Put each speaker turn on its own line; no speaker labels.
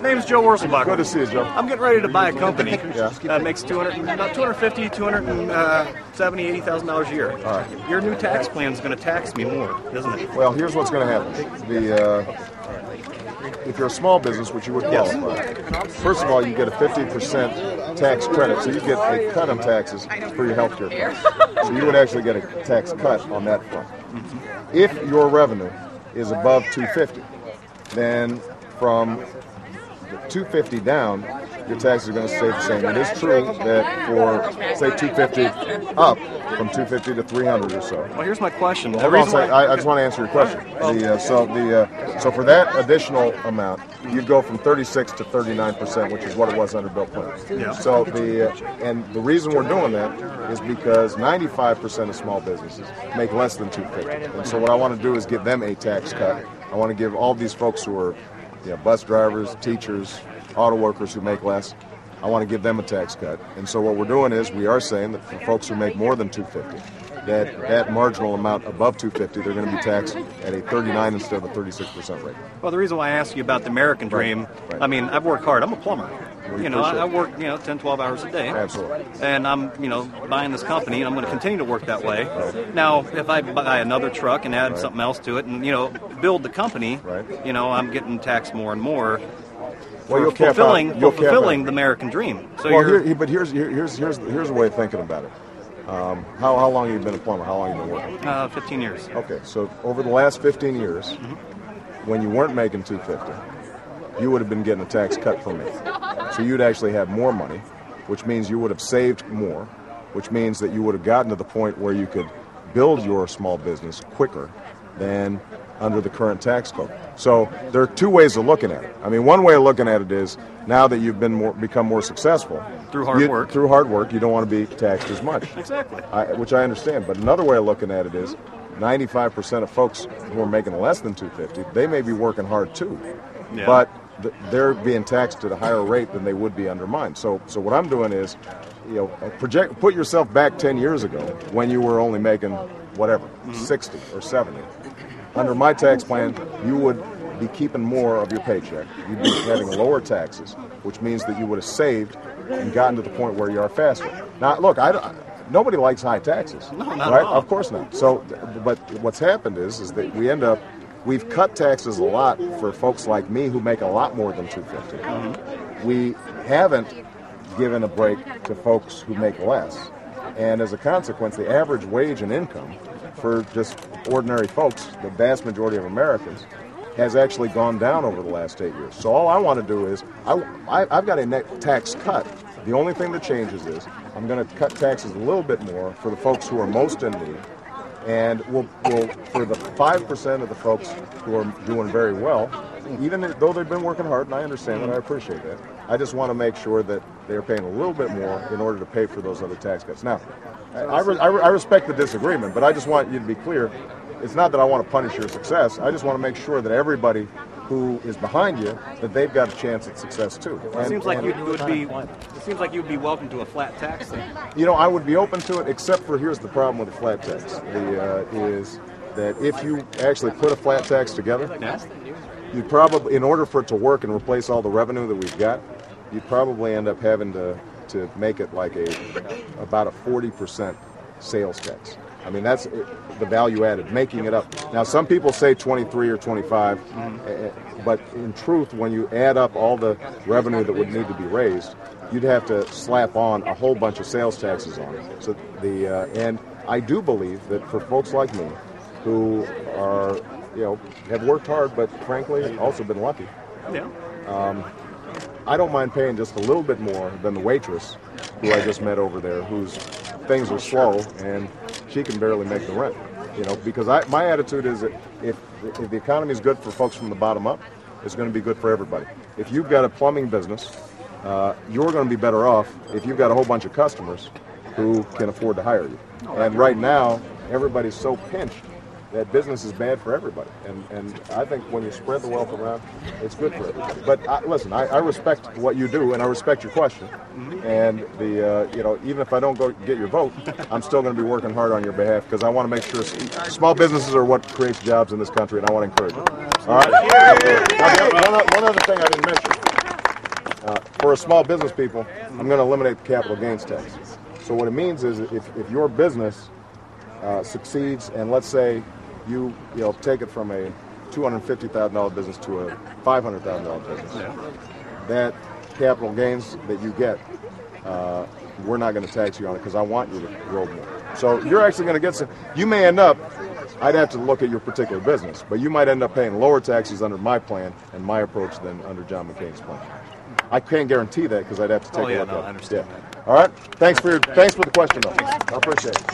Name's Joe Wurzelbacher.
Good to see you, Joe.
I'm getting ready to buy a company that makes about $250,000, $270,000, $80,000 a year.
All right.
Your new tax plan is going to tax me more, isn't it?
Well, here's what's going to happen. If you're a small business, which you would qualify, first of all, you get a 50% tax credit, so you get a cut on taxes for your health care costs. So you would actually get a tax cut on that front. If your revenue is above 250, then from 250 down, your taxes are going to stay the same. It is true that for, say, 250 up, from 250 to 300 or so.
Well, here's my question.
I just want to answer your question. So for that additional amount, you'd go from 36 to 39%, which is what it was under Bill Clinton.
Yeah.
So the reason we're doing that is because 95% of small businesses make less than 250, and so what I want to do is give them a tax cut. I want to give all these folks who are bus drivers, teachers, auto workers who make less, I want to give them a tax cut. And so what we're doing is we are saying that for folks who make more than 250, that marginal amount above 250, they're going to be taxed at a 39 instead of a 36% rate.
Well, the reason why I asked you about the American dream,
Right.
I mean, I've worked hard. I'm a plumber.
Well,
I work 10, 12 hours a day.
Absolutely.
And I'm buying this company, and I'm going to continue to work that way. Now, if I buy another truck and add something else to it, and build the compmpany, I'm getting taxed more and more.
Well,
fulfilling the American dream. So
but here's a way of thinking about it. How long have you been a plumber? How long have you been working?
15 years.
Okay, so over the last 15 years, when you weren't making 250, you would have been getting a tax cut from me. So you'd actually have more money, which means you would have saved more, which means that you would have gotten to the point where you could build your small business quicker than under the current tax code. So there are two ways of looking at it. I mean, one way of looking at it is now that you've become more successful
through hard work,
you don't want to be taxed as much.
Exactly.
Which I understand. But another way of looking at it is 95% of folks who are making less than 250, they may be working hard too, but they're being taxed at a higher rate than they would be under mine. So what I'm doing is, put yourself back 10 years ago when you were only making whatever, 60 or 70. Under my tax plan, you would be keeping more of your paycheck. You'd be having lower taxes, which means that you would have saved and gotten to the point where you are faster. Now, look, nobody likes high taxes.
No, not
right?
at all.
Of course not. So, but what's happened is that we've cut taxes a lot for folks like me who make a lot more than 250. We haven't given a break to folks who make less. And as a consequence, the average wage and income for just ordinary folks, the vast majority of Americans, has actually gone down over the last 8 years. So all I want to do is, I've got a net tax cut. The only thing that changes is I'm going to cut taxes a little bit more for the folks who are most in need, and we'll for the 5% of the folks who are doing very well, even though they've been working hard, and I understand that, I appreciate that, I just want to make sure that they're paying a little bit more in order to pay for those other tax cuts. Now, I respect the disagreement, but I just want you to be clear. It's not that I want to punish your success. I just want to make sure that everybody who is behind you, that they've got a chance at success too.
It seems like you'd be welcome to a flat tax then.
I would be open to it, except for here's the problem with the flat tax. Is that if you actually put a flat tax together, you'd probably, in order for it to work and replace all the revenue that we've got, you'd probably end up having to make it like about a 40% sales tax. I mean, that's the value added, making it up. Now, some people say 23 or 25, but in truth, when you add up all the revenue that would need to be raised, you'd have to slap on a whole bunch of sales taxes on it. So and I do believe that for folks like me, who are, have worked hard, but frankly also been lucky. I don't mind paying just a little bit more than the waitress who I just met over there, whose things are slow and she can barely make the rent. Because my attitude is that if the economy is good for folks from the bottom up, it's going to be good for everybody. If you've got a plumbing business, you're going to be better off if you've got a whole bunch of customers who can afford to hire you. And right now, everybody's so pinched that business is bad for everybody. And I think when you spread the wealth around, it's good for everybody. But listen, I respect what you do, and I respect your question. And even if I don't go get your vote, I'm still going to be working hard on your behalf because I want to make sure small businesses are what creates jobs in this country, and I want to encourage them. All right? Now, one other thing I didn't mention. For a small business people, I'm going to eliminate the capital gains tax. So what it means is if your business succeeds, and let's say you take it from a $250,000 business to a $500,000 business, that capital gains that you get, we're not going to tax you on it because I want you to grow more. So you're actually going to get some. You may end up, I'd have to look at your particular business, but you might end up paying lower taxes under my plan and my approach than under John McCain's plan. I can't guarantee that because I'd have to take a look at it.
I understand that.
All right. Thanks for the question, though. I appreciate it.